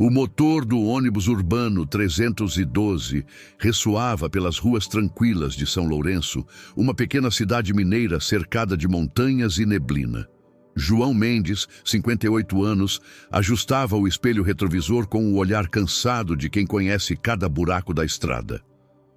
O motor do ônibus urbano 312 ressoava pelas ruas tranquilas de São Lourenço, uma pequena cidade mineira cercada de montanhas e neblina. João Mendes, 58 anos, ajustava o espelho retrovisor com o olhar cansado de quem conhece cada buraco da estrada.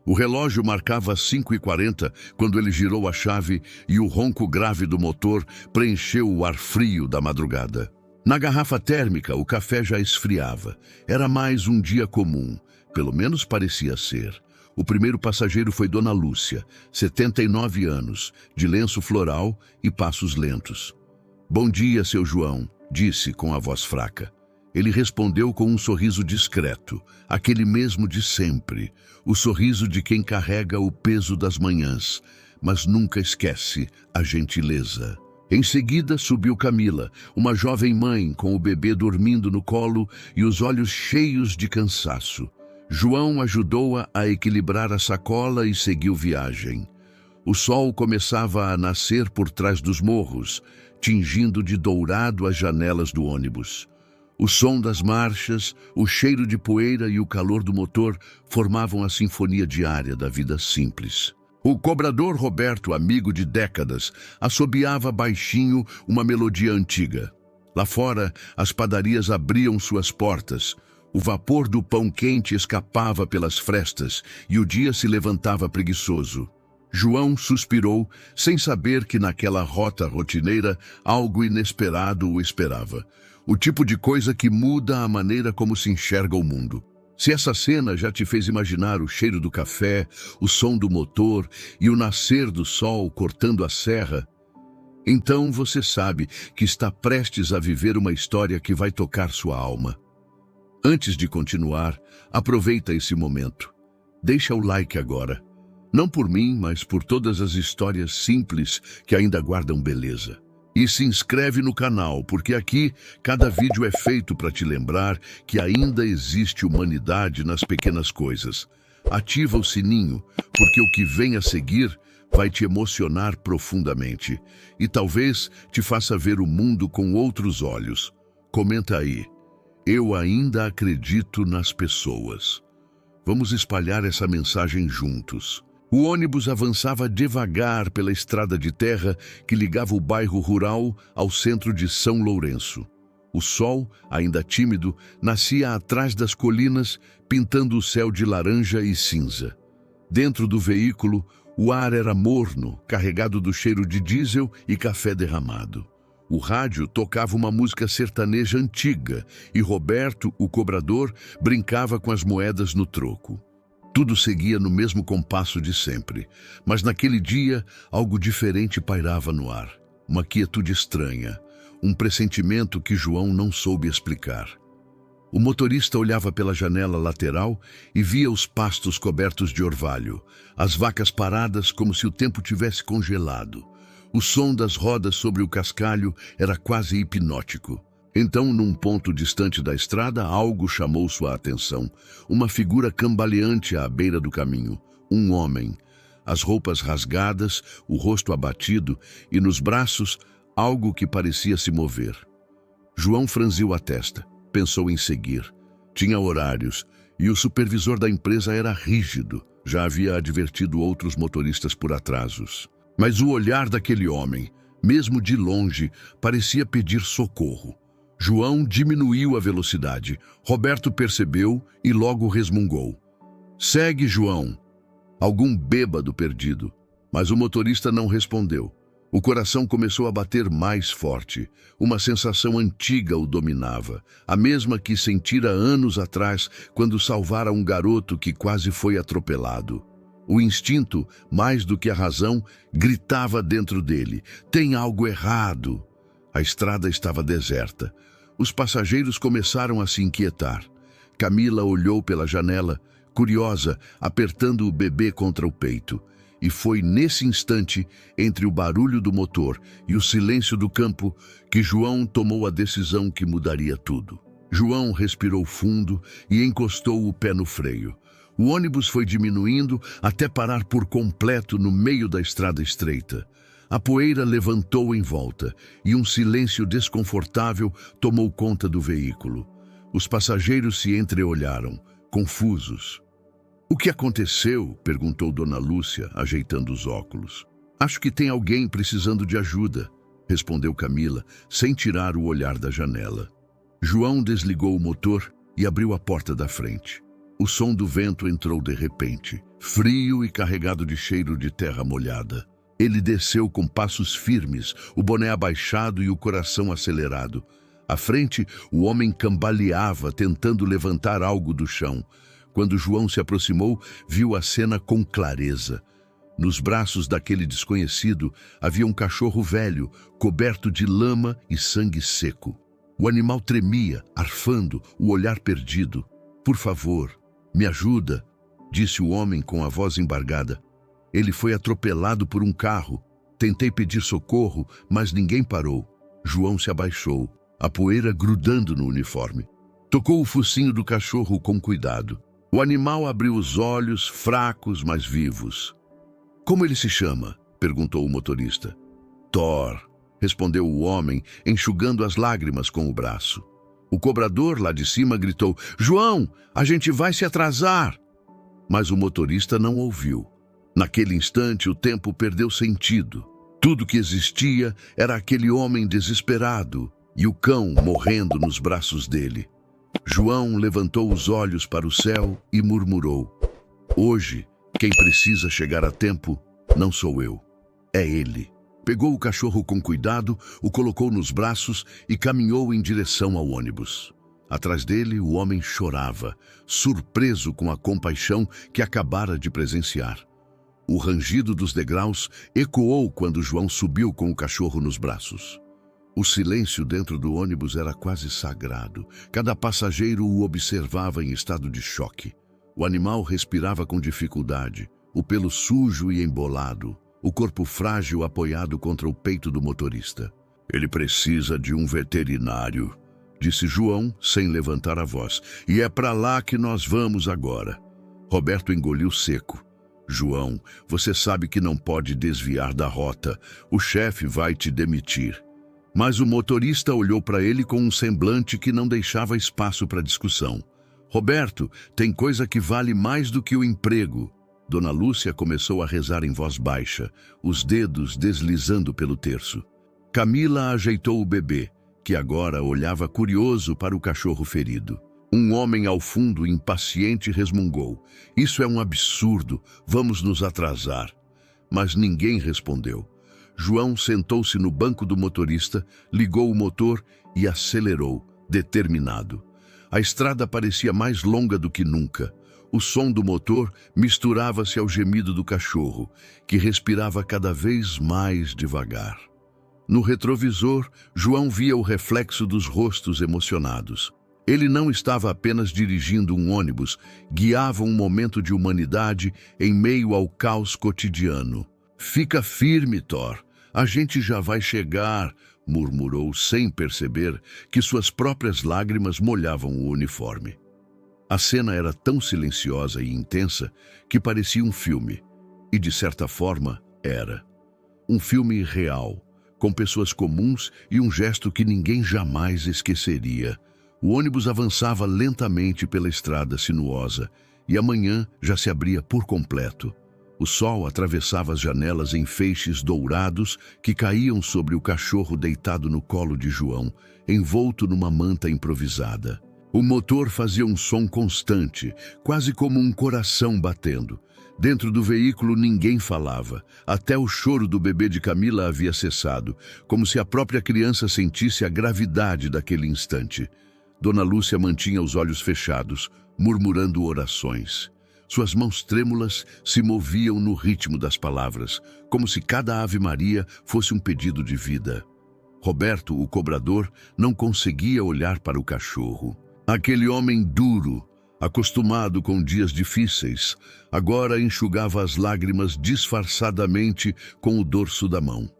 O relógio marcava 5h40 quando ele girou a chave e o ronco grave do motor preencheu o ar frio da madrugada. Na garrafa térmica, o café já esfriava. Era mais um dia comum, pelo menos parecia ser. O primeiro passageiro foi Dona Lúcia, 79 anos, de lenço floral e passos lentos. "Bom dia, seu João", disse com a voz fraca. Ele respondeu com um sorriso discreto, aquele mesmo de sempre, o sorriso de quem carrega o peso das manhãs, mas nunca esquece a gentileza. Em seguida subiu Camila, uma jovem mãe com o bebê dormindo no colo e os olhos cheios de cansaço. João ajudou-a a equilibrar a sacola e seguiu viagem. O sol começava a nascer por trás dos morros, tingindo de dourado as janelas do ônibus. O som das marchas, o cheiro de poeira e o calor do motor formavam a sinfonia diária da vida simples. O cobrador Roberto, amigo de décadas, assobiava baixinho uma melodia antiga. Lá fora, as padarias abriam suas portas. O vapor do pão quente escapava pelas frestas e o dia se levantava preguiçoso. João suspirou, sem saber que naquela rota rotineira algo inesperado o esperava. O tipo de coisa que muda a maneira como se enxerga o mundo. Se essa cena já te fez imaginar o cheiro do café, o som do motor e o nascer do sol cortando a serra, então você sabe que está prestes a viver uma história que vai tocar sua alma. Antes de continuar, aproveita esse momento. Deixa o like agora. Não por mim, mas por todas as histórias simples que ainda guardam beleza. E se inscreve no canal, porque aqui cada vídeo é feito para te lembrar que ainda existe humanidade nas pequenas coisas. Ativa o sininho, porque o que vem a seguir vai te emocionar profundamente e talvez te faça ver o mundo com outros olhos. Comenta aí. Eu ainda acredito nas pessoas. Vamos espalhar essa mensagem juntos. O ônibus avançava devagar pela estrada de terra que ligava o bairro rural ao centro de São Lourenço. O sol, ainda tímido, nascia atrás das colinas, pintando o céu de laranja e cinza. Dentro do veículo, o ar era morno, carregado do cheiro de diesel e café derramado. O rádio tocava uma música sertaneja antiga e Roberto, o cobrador, brincava com as moedas no troco. Tudo seguia no mesmo compasso de sempre, mas naquele dia algo diferente pairava no ar. Uma quietude estranha, um pressentimento que João não soube explicar. O motorista olhava pela janela lateral e via os pastos cobertos de orvalho, as vacas paradas como se o tempo tivesse congelado. O som das rodas sobre o cascalho era quase hipnótico. Então, num ponto distante da estrada, algo chamou sua atenção. Uma figura cambaleante à beira do caminho. Um homem. As roupas rasgadas, o rosto abatido e nos braços algo que parecia se mover. João franziu a testa. Pensou em seguir. Tinha horários e o supervisor da empresa era rígido. Já havia advertido outros motoristas por atrasos. Mas o olhar daquele homem, mesmo de longe, parecia pedir socorro. João diminuiu a velocidade. Roberto percebeu e logo resmungou. "Segue, João." Algum bêbado perdido. Mas o motorista não respondeu. O coração começou a bater mais forte. Uma sensação antiga o dominava, a mesma que sentira anos atrás quando salvara um garoto que quase foi atropelado. O instinto, mais do que a razão, gritava dentro dele. Tem algo errado. A estrada estava deserta. Os passageiros começaram a se inquietar. Camila olhou pela janela, curiosa, apertando o bebê contra o peito. E foi nesse instante, entre o barulho do motor e o silêncio do campo, que João tomou a decisão que mudaria tudo. João respirou fundo e encostou o pé no freio. O ônibus foi diminuindo até parar por completo no meio da estrada estreita. A poeira levantou em volta e um silêncio desconfortável tomou conta do veículo. Os passageiros se entreolharam, confusos. "O que aconteceu?" perguntou Dona Lúcia, ajeitando os óculos. "Acho que tem alguém precisando de ajuda", respondeu Camila, sem tirar o olhar da janela. João desligou o motor e abriu a porta da frente. O som do vento entrou de repente, frio e carregado de cheiro de terra molhada. Ele desceu com passos firmes, o boné abaixado e o coração acelerado. À frente, o homem cambaleava, tentando levantar algo do chão. Quando João se aproximou, viu a cena com clareza. Nos braços daquele desconhecido havia um cachorro velho, coberto de lama e sangue seco. O animal tremia, arfando, o olhar perdido. "Por favor, me ajuda", disse o homem com a voz embargada. "Ele foi atropelado por um carro. Tentei pedir socorro, mas ninguém parou." João se abaixou, a poeira grudando no uniforme. Tocou o focinho do cachorro com cuidado. O animal abriu os olhos, fracos, mas vivos. "Como ele se chama?" perguntou o motorista. "Thor", respondeu o homem, enxugando as lágrimas com o braço. O cobrador lá de cima gritou: "João, a gente vai se atrasar!" Mas o motorista não ouviu. Naquele instante, o tempo perdeu sentido. Tudo que existia era aquele homem desesperado e o cão morrendo nos braços dele. João levantou os olhos para o céu e murmurou: "Hoje, quem precisa chegar a tempo não sou eu, é ele." Pegou o cachorro com cuidado, o colocou nos braços e caminhou em direção ao ônibus. Atrás dele, o homem chorava, surpreso com a compaixão que acabara de presenciar. O rangido dos degraus ecoou quando João subiu com o cachorro nos braços. O silêncio dentro do ônibus era quase sagrado. Cada passageiro o observava em estado de choque. O animal respirava com dificuldade, o pelo sujo e embolado, o corpo frágil apoiado contra o peito do motorista. "Ele precisa de um veterinário", disse João, sem levantar a voz. "E é para lá que nós vamos agora." Roberto engoliu seco. "João, você sabe que não pode desviar da rota. O chefe vai te demitir." Mas o motorista olhou para ele com um semblante que não deixava espaço para discussão. "Roberto, tem coisa que vale mais do que o emprego." Dona Lúcia começou a rezar em voz baixa, os dedos deslizando pelo terço. Camila ajeitou o bebê, que agora olhava curioso para o cachorro ferido. Um homem ao fundo, impaciente, resmungou: "Isso é um absurdo, vamos nos atrasar." Mas ninguém respondeu. João sentou-se no banco do motorista, ligou o motor e acelerou, determinado. A estrada parecia mais longa do que nunca. O som do motor misturava-se ao gemido do cachorro, que respirava cada vez mais devagar. No retrovisor, João via o reflexo dos rostos emocionados. Ele não estava apenas dirigindo um ônibus, guiava um momento de humanidade em meio ao caos cotidiano. "Fica firme, Thor. A gente já vai chegar", murmurou sem perceber que suas próprias lágrimas molhavam o uniforme. A cena era tão silenciosa e intensa que parecia um filme. E, de certa forma, era. Um filme real, com pessoas comuns e um gesto que ninguém jamais esqueceria. O ônibus avançava lentamente pela estrada sinuosa e a manhã já se abria por completo. O sol atravessava as janelas em feixes dourados que caíam sobre o cachorro deitado no colo de João, envolto numa manta improvisada. O motor fazia um som constante, quase como um coração batendo. Dentro do veículo ninguém falava. Até o choro do bebê de Camila havia cessado, como se a própria criança sentisse a gravidade daquele instante. Dona Lúcia mantinha os olhos fechados, murmurando orações. Suas mãos trêmulas se moviam no ritmo das palavras, como se cada Ave-Maria fosse um pedido de vida. Roberto, o cobrador, não conseguia olhar para o cachorro. Aquele homem duro, acostumado com dias difíceis, agora enxugava as lágrimas disfarçadamente com o dorso da mão.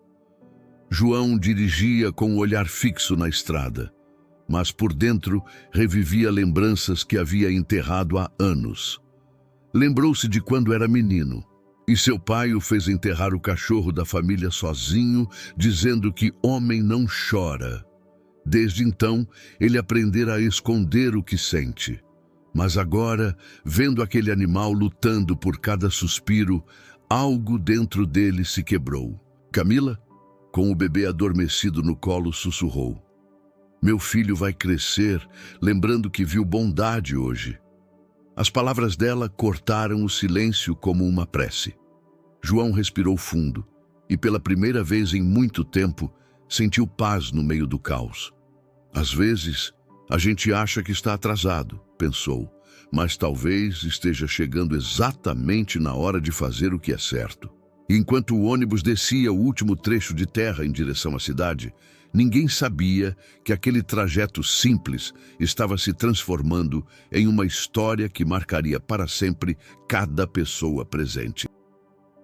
João dirigia com o olhar fixo na estrada, mas por dentro revivia lembranças que havia enterrado há anos. Lembrou-se de quando era menino, e seu pai o fez enterrar o cachorro da família sozinho, dizendo que homem não chora. Desde então, ele aprendera a esconder o que sente. Mas agora, vendo aquele animal lutando por cada suspiro, algo dentro dele se quebrou. Camila, com o bebê adormecido no colo, sussurrou: "Meu filho vai crescer, lembrando que viu bondade hoje." As palavras dela cortaram o silêncio como uma prece. João respirou fundo e, pela primeira vez em muito tempo, sentiu paz no meio do caos. Às vezes, a gente acha que está atrasado, pensou, mas talvez esteja chegando exatamente na hora de fazer o que é certo. Enquanto o ônibus descia o último trecho de terra em direção à cidade, ninguém sabia que aquele trajeto simples estava se transformando em uma história que marcaria para sempre cada pessoa presente.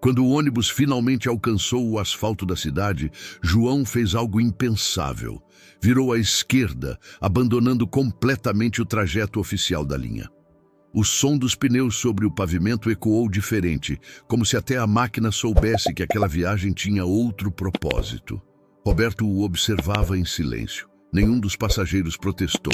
Quando o ônibus finalmente alcançou o asfalto da cidade, João fez algo impensável. Virou à esquerda, abandonando completamente o trajeto oficial da linha. O som dos pneus sobre o pavimento ecoou diferente, como se até a máquina soubesse que aquela viagem tinha outro propósito. Roberto o observava em silêncio. Nenhum dos passageiros protestou.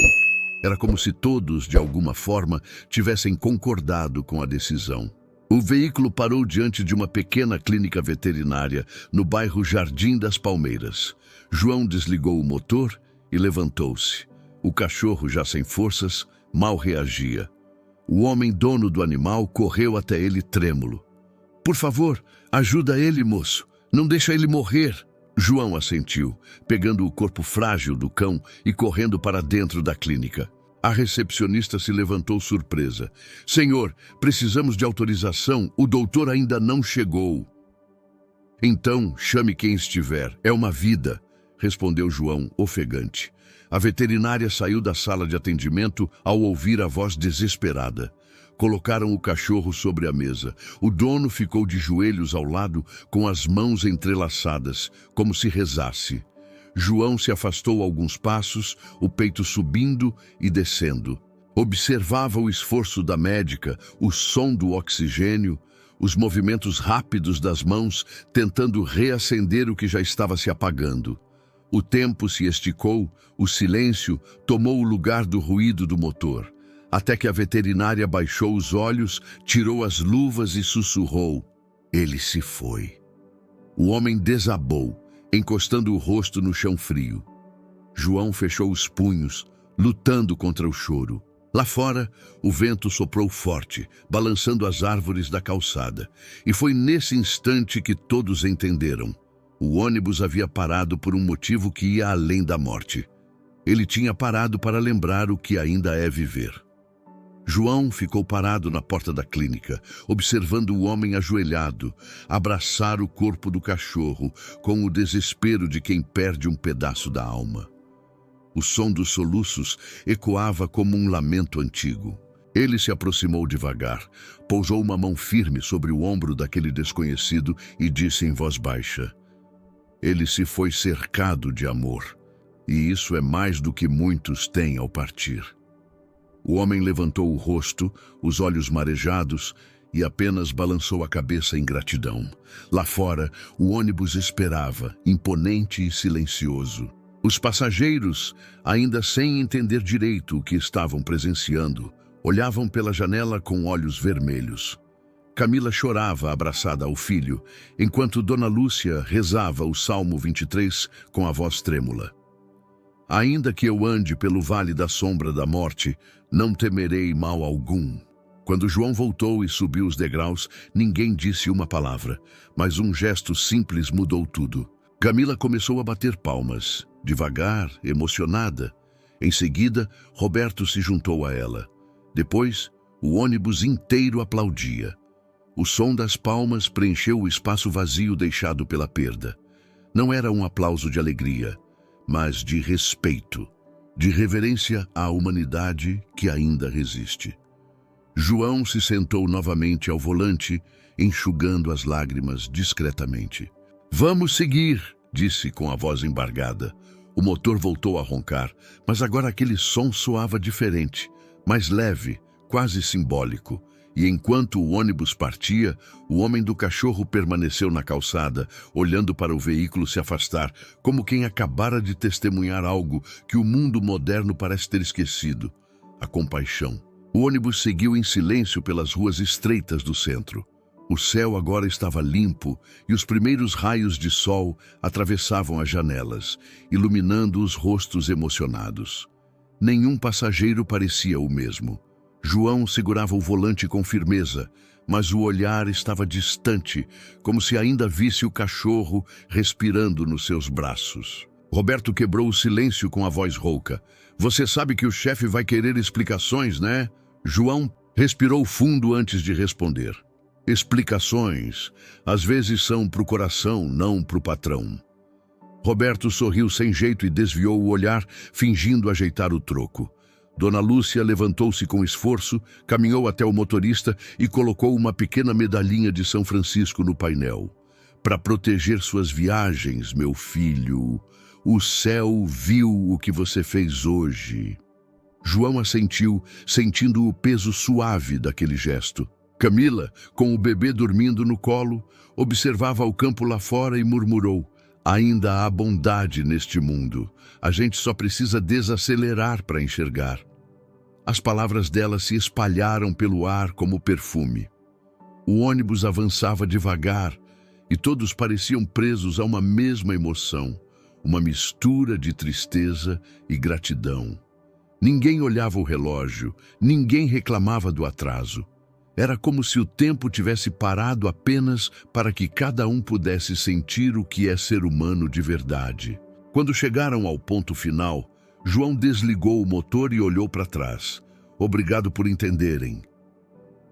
Era como se todos, de alguma forma, tivessem concordado com a decisão. O veículo parou diante de uma pequena clínica veterinária no bairro Jardim das Palmeiras. João desligou o motor e levantou-se. O cachorro, já sem forças, mal reagia. O homem dono do animal correu até ele trêmulo. "Por favor, ajuda ele, moço. Não deixa ele morrer." João assentiu, pegando o corpo frágil do cão e correndo para dentro da clínica. A recepcionista se levantou surpresa. "Senhor, precisamos de autorização. O doutor ainda não chegou." "Então, chame quem estiver. É uma vida", respondeu João, ofegante. A veterinária saiu da sala de atendimento ao ouvir a voz desesperada. Colocaram o cachorro sobre a mesa. O dono ficou de joelhos ao lado, com as mãos entrelaçadas, como se rezasse. João se afastou alguns passos, o peito subindo e descendo. Observava o esforço da médica, o som do oxigênio, os movimentos rápidos das mãos, tentando reacender o que já estava se apagando. O tempo se esticou, o silêncio tomou o lugar do ruído do motor, até que a veterinária baixou os olhos, tirou as luvas e sussurrou: "Ele se foi." O homem desabou, encostando o rosto no chão frio. João fechou os punhos, lutando contra o choro. Lá fora, o vento soprou forte, balançando as árvores da calçada. E foi nesse instante que todos entenderam. O ônibus havia parado por um motivo que ia além da morte. Ele tinha parado para lembrar o que ainda é viver. João ficou parado na porta da clínica, observando o homem ajoelhado, abraçar o corpo do cachorro, com o desespero de quem perde um pedaço da alma. O som dos soluços ecoava como um lamento antigo. Ele se aproximou devagar, pousou uma mão firme sobre o ombro daquele desconhecido e disse em voz baixa: "Ele se foi cercado de amor, e isso é mais do que muitos têm ao partir." O homem levantou o rosto, os olhos marejados, e apenas balançou a cabeça em gratidão. Lá fora, o ônibus esperava, imponente e silencioso. Os passageiros, ainda sem entender direito o que estavam presenciando, olhavam pela janela com olhos vermelhos. Camila chorava abraçada ao filho, enquanto Dona Lúcia rezava o Salmo 23 com a voz trêmula. "Ainda que eu ande pelo vale da sombra da morte, não temerei mal algum." Quando João voltou e subiu os degraus, ninguém disse uma palavra, mas um gesto simples mudou tudo. Camila começou a bater palmas, devagar, emocionada. Em seguida, Roberto se juntou a ela. Depois, o ônibus inteiro aplaudia. O som das palmas preencheu o espaço vazio deixado pela perda. Não era um aplauso de alegria, mas de respeito, de reverência à humanidade que ainda resiste. João se sentou novamente ao volante, enxugando as lágrimas discretamente. "Vamos seguir", disse com a voz embargada. O motor voltou a roncar, mas agora aquele som soava diferente, mais leve, quase simbólico. E enquanto o ônibus partia, o homem do cachorro permaneceu na calçada, olhando para o veículo se afastar, como quem acabara de testemunhar algo que o mundo moderno parece ter esquecido: a compaixão. O ônibus seguiu em silêncio pelas ruas estreitas do centro. O céu agora estava limpo e os primeiros raios de sol atravessavam as janelas, iluminando os rostos emocionados. Nenhum passageiro parecia o mesmo. João segurava o volante com firmeza, mas o olhar estava distante, como se ainda visse o cachorro respirando nos seus braços. Roberto quebrou o silêncio com a voz rouca. Você sabe que o chefe vai querer explicações, né? João respirou fundo antes de responder. Explicações, às vezes são pro coração, não pro patrão. Roberto sorriu sem jeito e desviou o olhar, fingindo ajeitar o troco. Dona Lúcia levantou-se com esforço, caminhou até o motorista e colocou uma pequena medalhinha de São Francisco no painel. Para proteger suas viagens, meu filho, o céu viu o que você fez hoje. João assentiu, sentindo o peso suave daquele gesto. Camila, com o bebê dormindo no colo, observava o campo lá fora e murmurou: ainda há bondade neste mundo. A gente só precisa desacelerar para enxergar. As palavras dela se espalharam pelo ar como perfume. O ônibus avançava devagar e todos pareciam presos a uma mesma emoção, uma mistura de tristeza e gratidão. Ninguém olhava o relógio, ninguém reclamava do atraso. Era como se o tempo tivesse parado apenas para que cada um pudesse sentir o que é ser humano de verdade. Quando chegaram ao ponto final, João desligou o motor e olhou para trás. Obrigado por entenderem.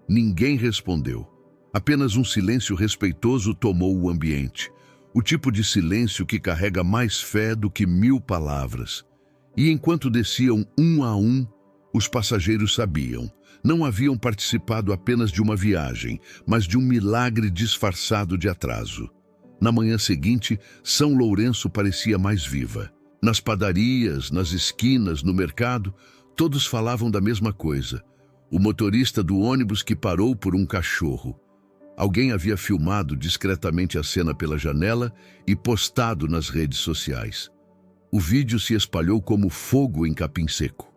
Ninguém respondeu. Apenas um silêncio respeitoso tomou o ambiente. O tipo de silêncio que carrega mais fé do que 1000 palavras. E enquanto desciam um a um, os passageiros sabiam. Não haviam participado apenas de uma viagem, mas de um milagre disfarçado de atraso. Na manhã seguinte, São Lourenço parecia mais viva. Nas padarias, nas esquinas, no mercado, todos falavam da mesma coisa. O motorista do ônibus que parou por um cachorro. Alguém havia filmado discretamente a cena pela janela e postado nas redes sociais. O vídeo se espalhou como fogo em capim seco.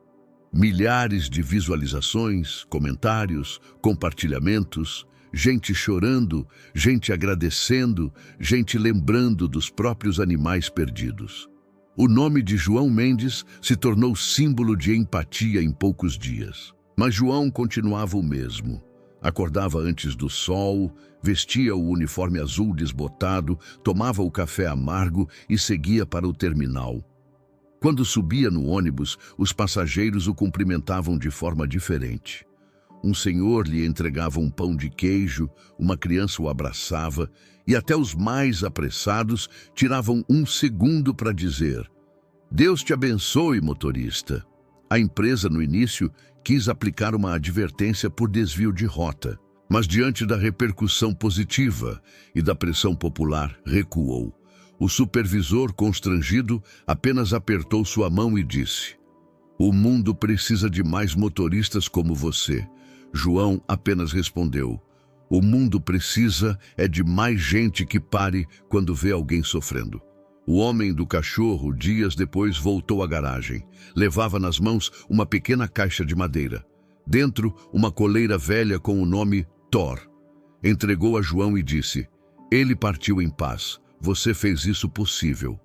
Milhares de visualizações, comentários, compartilhamentos, gente chorando, gente agradecendo, gente lembrando dos próprios animais perdidos. O nome de João Mendes se tornou símbolo de empatia em poucos dias. Mas João continuava o mesmo. Acordava antes do sol, vestia o uniforme azul desbotado, tomava o café amargo e seguia para o terminal. Quando subia no ônibus, os passageiros o cumprimentavam de forma diferente. Um senhor lhe entregava um pão de queijo, uma criança o abraçava e até os mais apressados tiravam um segundo para dizer: Deus te abençoe, motorista. A empresa, no início, quis aplicar uma advertência por desvio de rota, mas diante da repercussão positiva e da pressão popular, recuou. O supervisor, constrangido, apenas apertou sua mão e disse: O mundo precisa de mais motoristas como você. João apenas respondeu: O mundo precisa de mais gente que pare quando vê alguém sofrendo. O homem do cachorro, dias depois, voltou à garagem. Levava nas mãos uma pequena caixa de madeira. Dentro, uma coleira velha com o nome Thor. Entregou a João e disse: Ele partiu em paz. Você fez isso possível.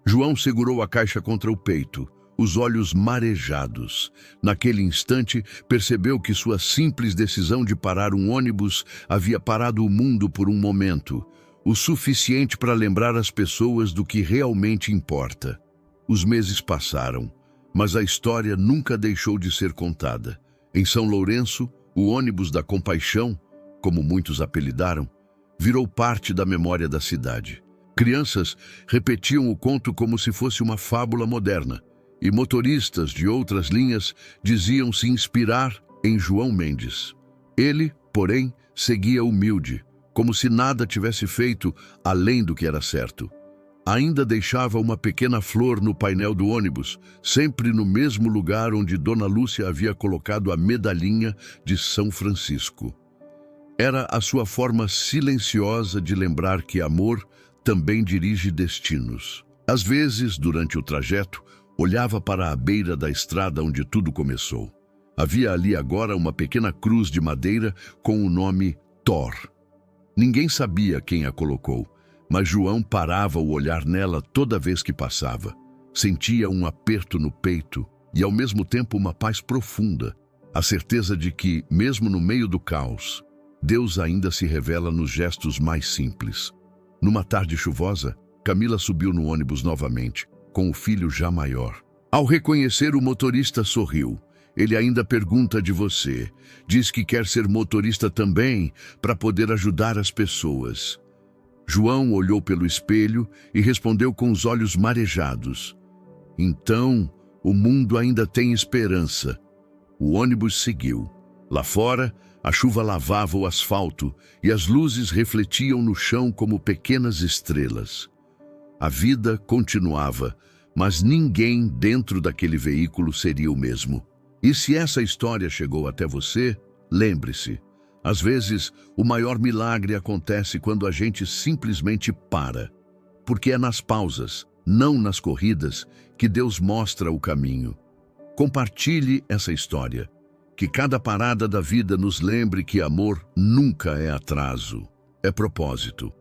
João segurou a caixa contra o peito, os olhos marejados. Naquele instante, percebeu que sua simples decisão de parar um ônibus havia parado o mundo por um momento, o suficiente para lembrar as pessoas do que realmente importa. Os meses passaram, mas a história nunca deixou de ser contada. Em São Lourenço, o ônibus da compaixão, como muitos apelidaram, virou parte da memória da cidade. Crianças repetiam o conto como se fosse uma fábula moderna, e motoristas de outras linhas diziam se inspirar em João Mendes. Ele, porém, seguia humilde, como se nada tivesse feito além do que era certo. Ainda deixava uma pequena flor no painel do ônibus, sempre no mesmo lugar onde Dona Lúcia havia colocado a medalhinha de São Francisco. Era a sua forma silenciosa de lembrar que amor também dirige destinos. Às vezes, durante o trajeto, olhava para a beira da estrada onde tudo começou. Havia ali agora uma pequena cruz de madeira com o nome Thor. Ninguém sabia quem a colocou, mas João parava o olhar nela toda vez que passava. Sentia um aperto no peito e, ao mesmo tempo, uma paz profunda, a certeza de que, mesmo no meio do caos, Deus ainda se revela nos gestos mais simples. Numa tarde chuvosa, Camila subiu no ônibus novamente, com o filho já maior. Ao reconhecer o motorista, sorriu. Ele ainda pergunta de você. Diz que quer ser motorista também, para poder ajudar as pessoas. João olhou pelo espelho e respondeu com os olhos marejados. Então, o mundo ainda tem esperança. O ônibus seguiu. Lá fora, a chuva lavava o asfalto e as luzes refletiam no chão como pequenas estrelas. A vida continuava, mas ninguém dentro daquele veículo seria o mesmo. E se essa história chegou até você, lembre-se, às vezes o maior milagre acontece quando a gente simplesmente para. Porque é nas pausas, não nas corridas, que Deus mostra o caminho. Compartilhe essa história. Que cada parada da vida nos lembre que amor nunca é atraso, é propósito.